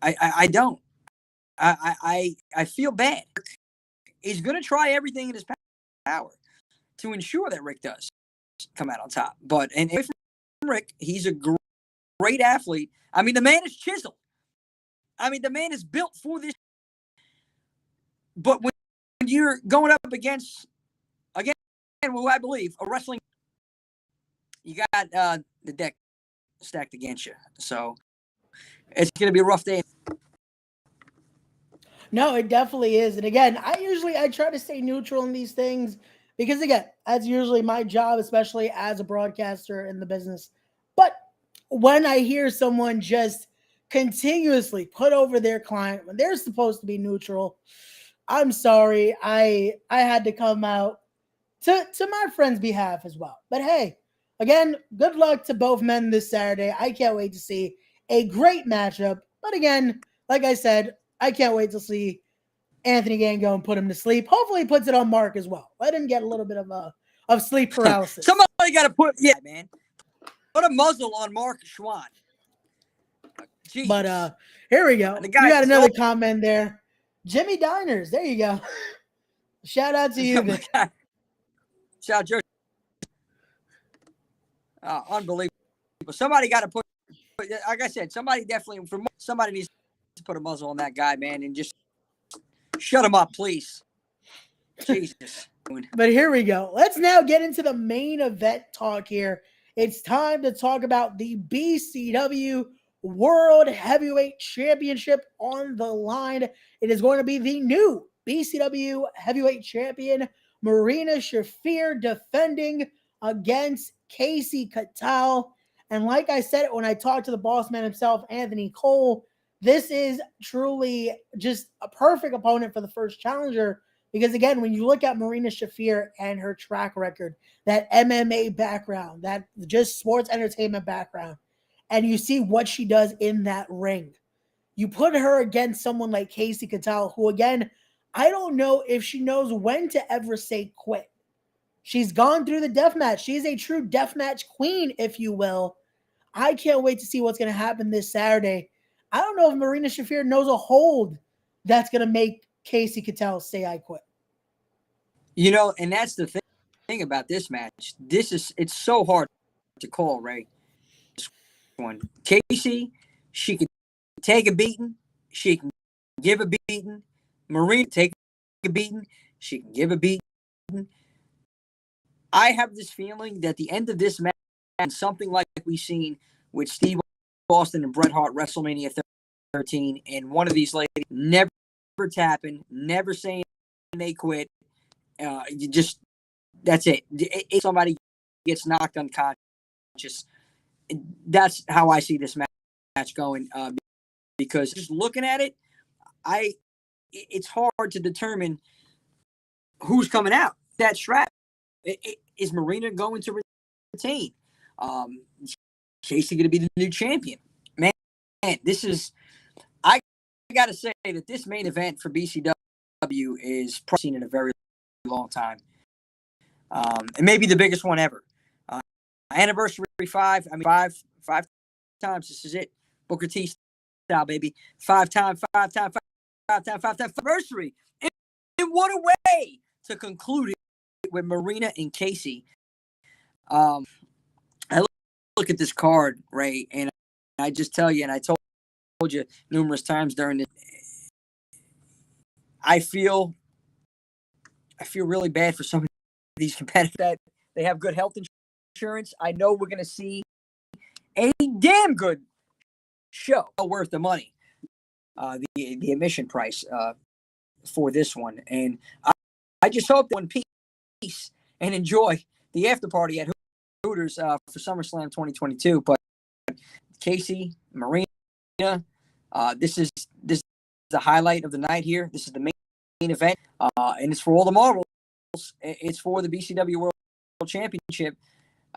I don't. I feel bad. He's going to try everything in his power to ensure that Rick does come out on top. But and from Rick, he's a great athlete. I mean, the man is chiseled. I mean, the man is built for this. But when you're going up against, again, who I believe, a wrestling, you got the deck stacked against you. So it's going to be a rough day. No, it definitely is. And again, I try to stay neutral in these things because again, that's usually my job, especially as a broadcaster in the business. But when I hear someone just continuously put over their client when they're supposed to be neutral, I'm sorry. I had to come out to my friend's behalf as well. But hey, again, good luck to both men this Saturday. I can't wait to see a great matchup. But again, like I said, I can't wait to see Anthony Gango and put him to sleep. Hopefully he puts it on Mark as well. Let him get a little bit of sleep paralysis. Somebody got to put, yeah, man. Put a muzzle on Mark Schwann. Jesus. But here we go. You got another comment there. Jimmy Diners. There you go. Shout out to you. Shout out, Joe. Unbelievable. Somebody got to put, like I said, somebody needs to put a muzzle on that guy, man, and just shut him up, please. Jesus. But here we go. Let's now get into the main event talk here. It's time to talk about the BCW World Heavyweight Championship on the line. It is going to be the new BCW Heavyweight Champion, Marina Shafir, defending against Casey Catal. And like I said, when I talked to the boss man himself, Anthony Cole, this is truly just a perfect opponent for the first challenger. Because again, when you look at Marina Shafir and her track record, that MMA background, that just sports entertainment background, and you see what she does in that ring, you put her against someone like Casey Catal, who again, I don't know if she knows when to ever say quit. She's gone through the deathmatch. She's a true deathmatch queen, if you will. I can't wait to see what's going to happen this Saturday. I don't know if Marina Shafir knows a hold that's going to make Casey Catal say I quit. You know, and that's the thing about this match. It's so hard to call, Ray. This one. Casey, she can take a beating. She can give a beating. Marina, take a beating. She can give a beating. I have this feeling that the end of this match is something like we've seen with Steve Austin and Bret Hart WrestleMania 13, and one of these ladies never tapping, never saying they quit. That's it. If somebody gets knocked unconscious, that's how I see this match going. Because just looking at it, it's hard to determine who's coming out. That strap. Is Marina going to retain? Casey going to be the new champion? Man, this is. I got to say that this main event for BCW is probably seen in a very long time. It may be the biggest one ever. Anniversary 5. I mean, five times. This is it. Booker T style, baby. Five time anniversary. And what a way to conclude it with Marina and Casey. I look at this card, Ray, and I just tell you, and I told you numerous times during it, I feel really bad for some of these competitors that they have good health insurance. I know we're going to see a damn good show, worth the money, the admission price for this one, and I just hope that one peace and enjoy the after party at Hooters for SummerSlam 2022. But Casey, Marina, this is the highlight of the night here. This is the main event, and it's for all the marbles. It's for the BCW World Championship.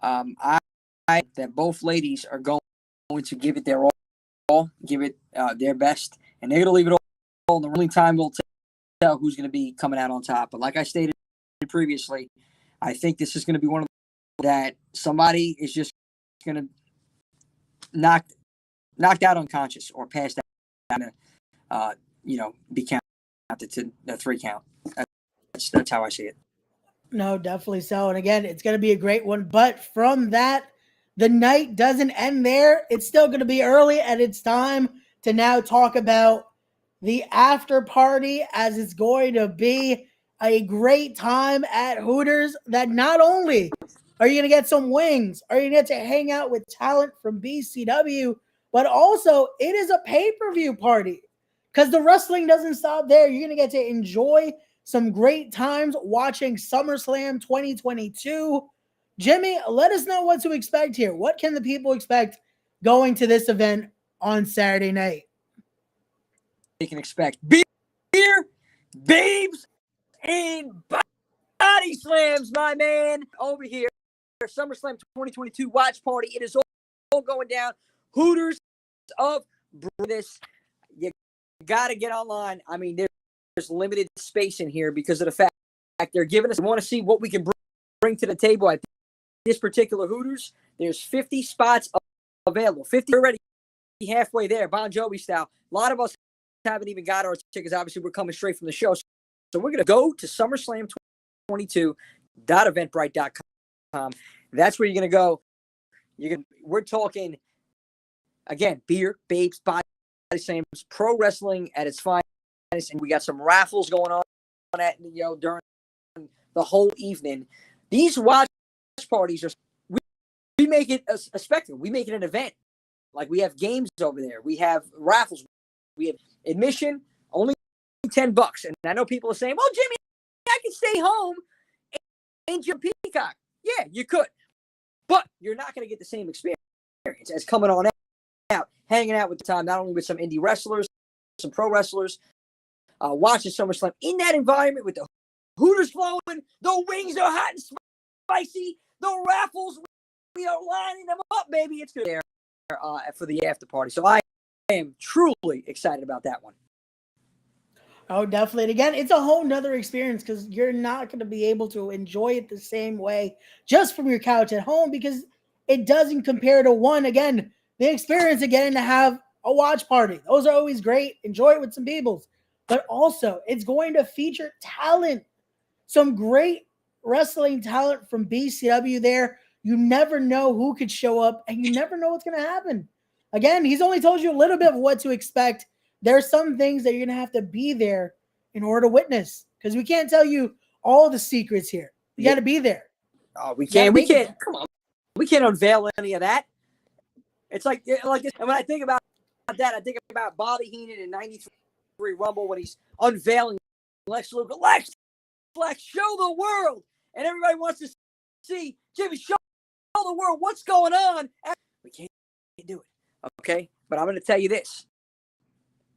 I that both ladies are going to give it their all, give it their best, and they're going to leave it all. And the only time will tell who's going to be coming out on top. But like I stated previously, I think this is going to be one of that somebody is just going to knocked out unconscious or passed out, be counted to the 3 count. That's how I see it. No, definitely so. And again, it's going to be a great one. But from that the night doesn't end there. It's still going to be early, and it's time to now talk about the after party, as it's going to be a great time at Hooters that not only are you going to get some wings, are you going to get to hang out with talent from BCW, but also it is a pay-per-view party because the wrestling doesn't stop there. You're going to get to enjoy some great times watching SummerSlam 2022. Jimmy, let us know what to expect here. What can the people expect going to this event on Saturday night? They can expect beer, babes, and body slams, my man. Over here, SummerSlam 2022 watch party. It is all going down. Hooters of this. You got to get online. I mean, there's limited space in here because of the fact they're giving us. We want to see what we can bring to the table at this particular Hooters. There's 50 spots available. 50 already halfway there, Bon Jovi style. A lot of us haven't even got our tickets. Obviously, we're coming straight from the show. So we're going to go to SummerSlam22.eventbrite.com. That's where you're going to go. We're talking, again, beer, babes, body slams, pro wrestling at its finest. And we got some raffles going on during the whole evening. These watch parties are, we make it a spectacle. We make it an event. Like, we have games over there. We have raffles. We have admission, only $10. And I know people are saying, well, Jimmy, I can stay home and jump Peacock. Yeah, you could. But you're not going to get the same experience as coming on out, hanging out with the time, not only with some indie wrestlers, some pro wrestlers, watching SummerSlam in that environment with the Hooters flowing, the wings are hot and spicy, the raffles, we are lining them up, baby. It's good there for the after party. So I am truly excited about that one. Oh, definitely. And again, it's a whole nother experience because you're not going to be able to enjoy it the same way just from your couch at home because it doesn't compare to one. Again, the experience of getting to have a watch party. Those are always great. Enjoy it with some peoples. But also, it's going to feature talent. Some great wrestling talent from BCW there. You never know who could show up, and you never know what's going to happen. Again, he's only told you a little bit of what to expect. There's some things that you're going to have to be there in order to witness because we can't tell you all the secrets here. You got to be there. Oh, we can't. Come on. We can't unveil any of that. It's like and when I think about that, I think about Bobby Heenan in '93 Rumble when he's unveiling Lex Luger. Lex, show the world. And everybody wants to see Jimmy, show the world what's going on. We can't do it. Okay? But I'm going to tell you this.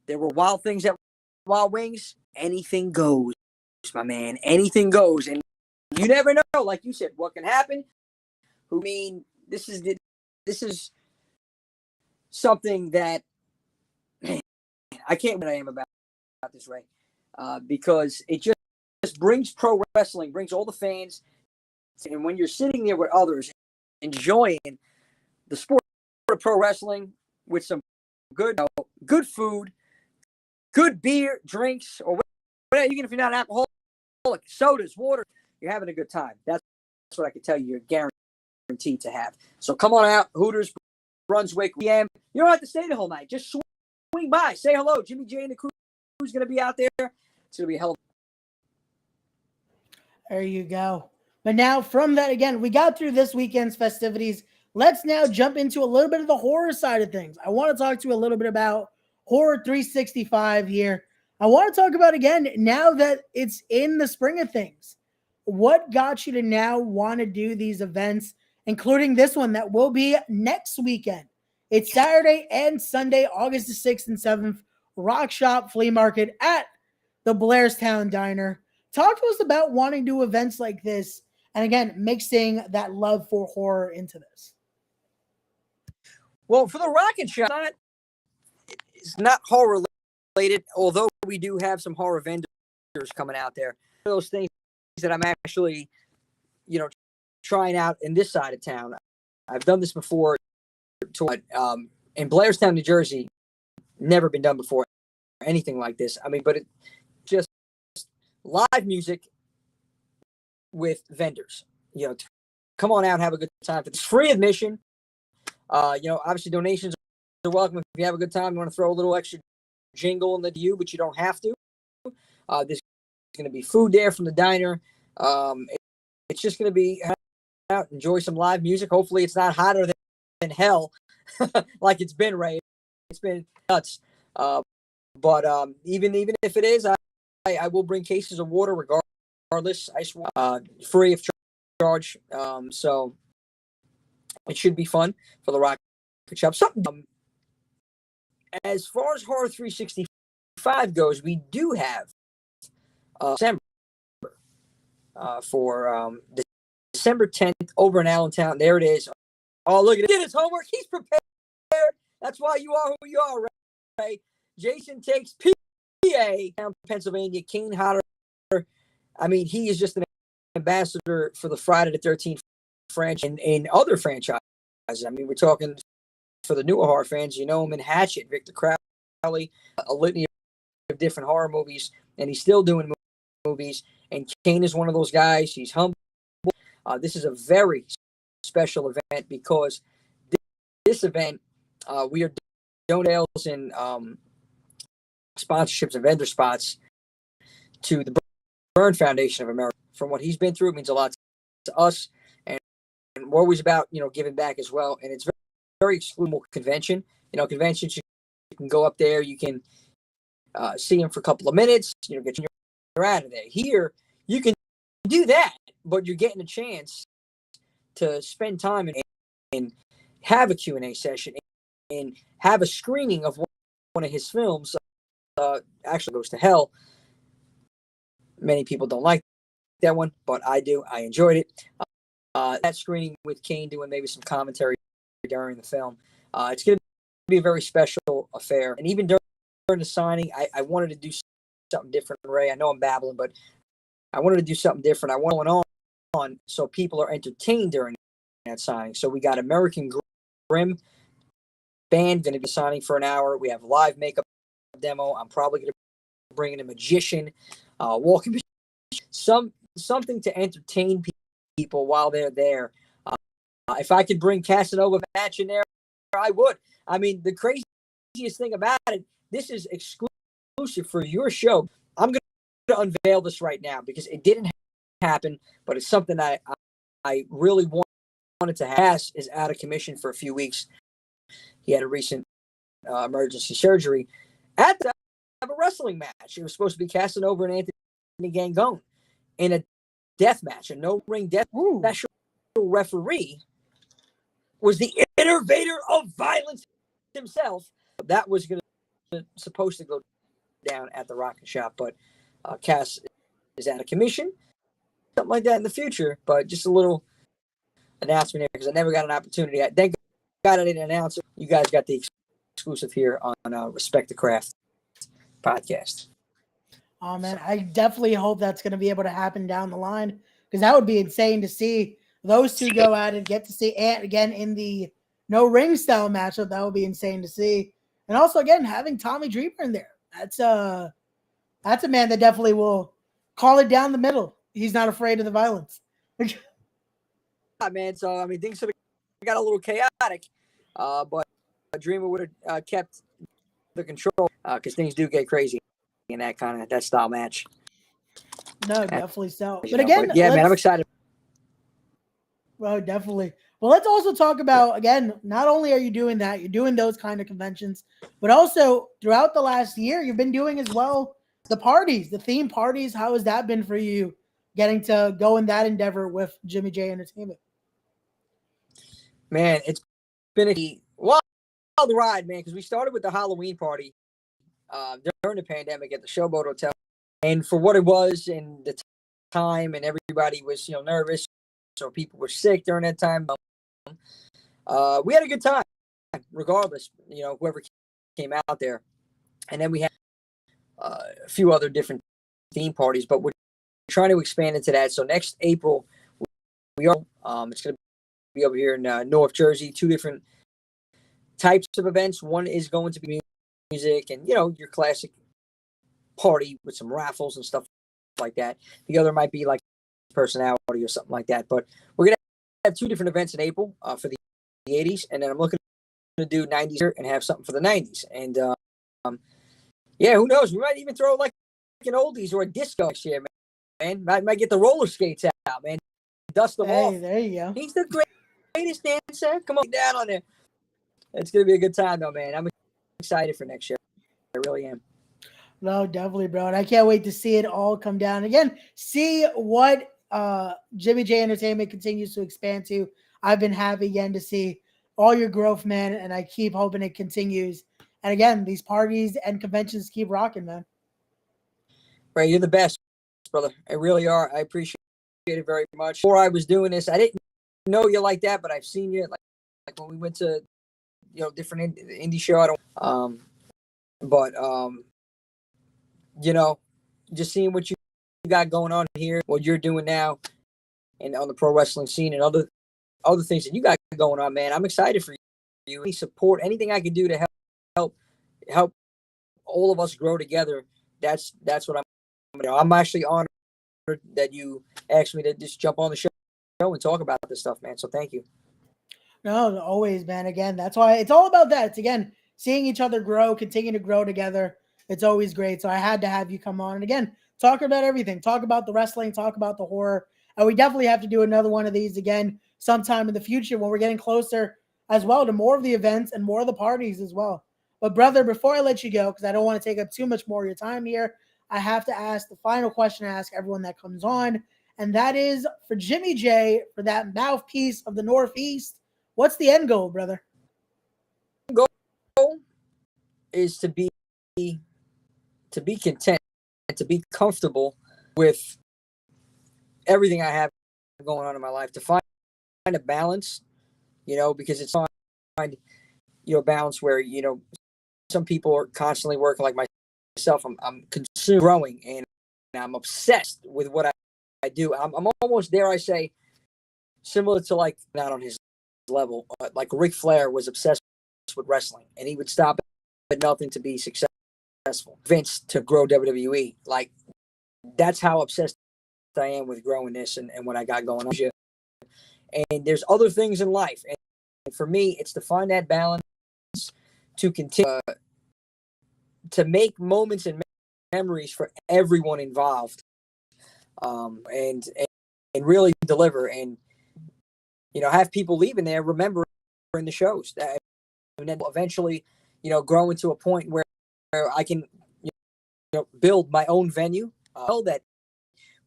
There were wild things at Wild Wings. Anything goes, my man. Anything goes. And you never know, like you said, what can happen. This is something that, man, I can't believe I am about this, Ray. Because it just brings pro wrestling, brings all the fans. And when you're sitting there with others, enjoying the sport of pro wrestling with some good food, good beer, drinks, or whatever, even if you're not an alcoholic, sodas, water, you're having a good time. That's what I can tell you. You're guaranteed to have. So come on out, Hooters, Brunswick, PM. You don't have to stay the whole night. Just swing by, say hello. Jimmy J and the crew is going to be out there. It's going to be a hell of There you go. But now from that, again, we got through this weekend's festivities. Let's now jump into a little bit of the horror side of things. I want to talk to you a little bit about Horror 365 here. I want to talk about, again, now that it's in the spring of things, what got you to now want to do these events, including this one that will be next weekend. It's Saturday and Sunday, August the 6th and 7th, Rock Shop Flea Market at the Blairstown Diner. Talk to us about wanting to do events like this, and again, mixing that love for horror into this. Well, for the Rocket Shop, it's not horror related, although we do have some horror vendors coming out there. Those things that I'm actually, trying out in this side of town. I've done this before in Blairstown, New Jersey. Never been done before, anything like this. I mean, but it just live music with vendors. Come on out and have a good time. It's free admission. Obviously donations are welcome. If you have a good time, you want to throw a little extra jingle in the view, but you don't have to. There's going to be food there from the diner. It's just going to be out, enjoy some live music. Hopefully it's not hotter than hell like it's been, Ray. It's been nuts. But even if it is, I will bring cases of water regardless. Ice free of charge. So it should be fun for the Rocket Shop. Something. As far as Horror 365 goes, we do have December for December 10th over in Allentown. There it is. Oh, look at it. He did his homework. He's prepared. That's why you are who you are, Ray. Jason takes PA down Pennsylvania. Kane Hodder. I mean, he is just an ambassador for the Friday the 13th franchise and other franchises. I mean, we're talking for the newer horror fans. You know him in Hatchet, Victor Crowley, a litany of different horror movies, and he's still doing movies. And Kane is one of those guys. He's humble. This is a very special event because this event, we are donating and sponsorships and vendor spots to the Burn Foundation of America. From what he's been through, it means a lot to us, and we're always about giving back as well. And it's very, very exclusive convention. Conventions you can go up there, you can see him for a couple of minutes, get you're out of there. Here, you can do that, but you're getting a chance to spend time and have a Q&A session and have a screening of one of his films. Actually Goes to Hell. Many people don't like that one, but I do. I enjoyed it. That screening with Kane doing maybe some commentary during the film. It's going to be a very special affair. And even during the signing, I wanted to do something different, Ray. I know I'm babbling, but I wanted to do something different. I want going on so people are entertained during that signing. So we got American Grimm band going to be signing for an hour. We have live makeup demo. I'm probably going to bring in a magician, walking something to entertain people while they're there. If I could bring Casanova match in there, I would. I mean, the craziest thing about it, this is exclusive for your show. I'm going to unveil this right now because it didn't happen, but it's something I really wanted to have. Cass is out of commission for a few weeks. He had a recent emergency surgery. At the have a wrestling match. It was supposed to be Casanova and Anthony Gangone in a death match, a no-ring death. Special referee was the innovator of violence himself. That was supposed to go down at the Rocket Shop, but Cass is out of commission. Something like that in the future, but just a little announcement here because I never got an opportunity. Thank God I didn't announce it. You guys got the exclusive here on Respect the Craft podcast. Oh man, I definitely hope that's going to be able to happen down the line because that would be insane to see those two go at it. Get to see Ant again in the no ring style matchup. That would be insane to see. And also again having Tommy Dreamer in there. That's a man that definitely will call it down the middle. He's not afraid of the violence. Man, so I mean things have got a little chaotic, but Dreamer would have kept the control because things do get crazy in that style match. No, definitely so. But again, man, I'm excited. Well, definitely. Well, let's also talk about again. Not only are you doing that, you're doing those kind of conventions, but also throughout the last year, you've been doing as well the parties, the theme parties. How has that been for you? Getting to go in that endeavor with Jimmy J Entertainment. Man, it's been a wild ride, man, because we started with the Halloween party during the pandemic at the Showboat Hotel. And for what it was and the time, and everybody was, nervous, so people were sick during that time. We had a good time, regardless, whoever came out there. And then we had a few other different theme parties, but we're trying to expand into that. So next April, we are, it's going to be over here in North Jersey, 2 different types of events. One is going to be music and, your classic party with some raffles and stuff like that. The other might be like personality or something like that. But we're going to have 2 different events in April for the 80s, and then I'm looking to do 90s and have something for the 90s. And yeah, who knows? We might even throw like an oldies or a disco next year, man. Might get the roller skates out, man. Dust them off. There you go. He's the greatest dancer. Come on, down on there. It's gonna be a good time, though, man. I'm excited for next year. I really am. No, definitely, bro. And I can't wait to see it all come down again. See what Jimmy J Entertainment continues to expand to. I've been happy again to see all your growth, man, and I keep hoping it continues. And again, these parties and conventions keep rocking, man. Right, you're the best, brother. I really are. I appreciate it very much. Before I was doing this, I didn't know you like that, but I've seen you like when we went to different indie show. I don't, but just seeing what you got going on here, what you're doing now, and on the pro wrestling scene, and other things that you got going on, man. I'm excited for you. Any support, anything I can do to help all of us grow together. That's what I'm actually honored that you asked me to just jump on the show and talk about this stuff, man. So thank you. No, always, man. Again, that's why it's all about that. It's again seeing each other grow, continue to grow together. It's always great. So I had to have you come on and again talk about everything. Talk about the wrestling. Talk about the horror. And we definitely have to do another one of these again sometime in the future when we're getting closer as well to more of the events and more of the parties as well. But brother, before I let you go, because I don't want to take up too much more of your time here, I have to ask the final question I ask everyone that comes on, and that is for Jimmy J, for that mouthpiece of the Northeast. What's the end goal, brother? Goal is to be content and to be comfortable with everything I have going on in my life. To find a balance, because it's find balance where some people are constantly working like myself. I'm consuming, growing, and I'm obsessed with what I do. I'm almost, dare I say, similar to like, not on his level, like Ric Flair was obsessed with wrestling, and he would stop at nothing to be successful. Vince to grow WWE. Like, that's how obsessed I am with growing this and what I got going on. And there's other things in life, and for me, it's to find that balance, to continue to make moments and memories for everyone involved, and really deliver, and have people leaving there remembering the shows, and then eventually grow into a point where I can build my own venue, that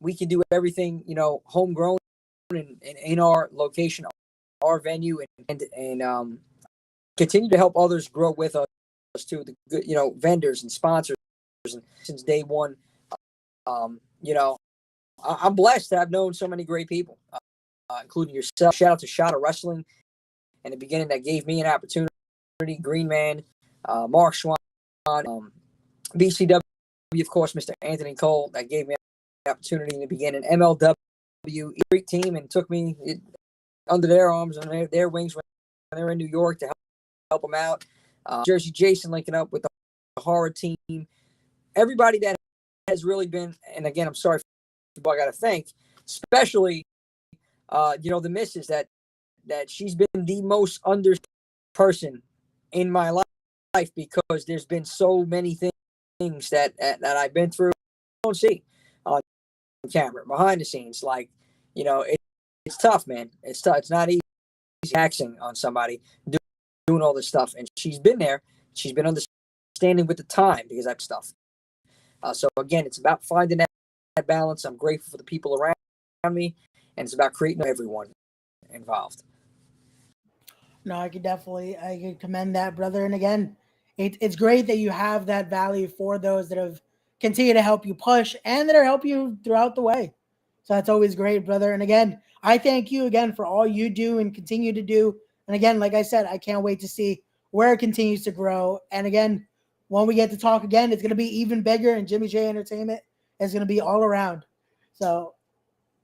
we can do everything homegrown and in our location, our venue, and continue to help others grow with us too, the good vendors and sponsors. And since day one, I'm blessed to have known so many great people, including yourself. Shout out to Shot of Wrestling in the beginning that gave me an opportunity. Green Man, Mark Schwann, BCW, of course, Mr. Anthony Cole, that gave me an opportunity in the beginning. MLW Greek team, and took me under their arms and their wings when they were in New York to help them out. Jersey Jason linking up with the horror team. Everybody that has really been, and again, I'm sorry for people I got to thank, especially, the missus that she's been the most under person in my life, because there's been so many things that I've been through. I don't see on camera, behind the scenes. Like, it's tough, man. It's tough. It's not easy taxing on somebody doing all this stuff. And she's been there. She's been understanding with the time, because I've stuff. So again, it's about finding that balance. I'm grateful for the people around me, and it's about creating everyone involved. No, I could commend that, brother. And again, it's great that you have that value for those that have continued to help you push and that are help you throughout the way. So that's always great, brother. And again, I thank you again for all you do and continue to do. And again, like I said, I can't wait to see where it continues to grow. And again, when we get to talk again, it's going to be even bigger, and Jimmy J Entertainment is going to be all around. So,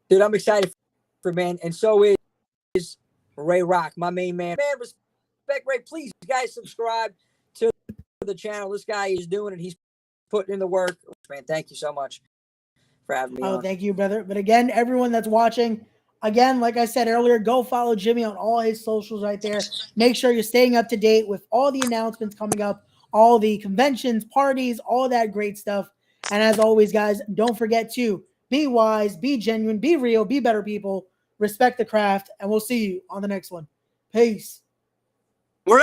dude, I'm excited for, man. And so is Ray Rock, my main man. Man, respect Ray. Please, guys, subscribe to the channel. This guy is doing it. He's putting in the work. Man, thank you so much for having me on. Thank you, brother. But again, everyone that's watching, Again, like I said earlier, go follow Jimmy on all his socials right there. Make sure you're staying up to date with all the announcements coming up, all the conventions, parties, all that great stuff. And as always, guys, don't forget to be wise, be genuine, be real, be better people, respect the craft, and we'll see you on the next one. Peace.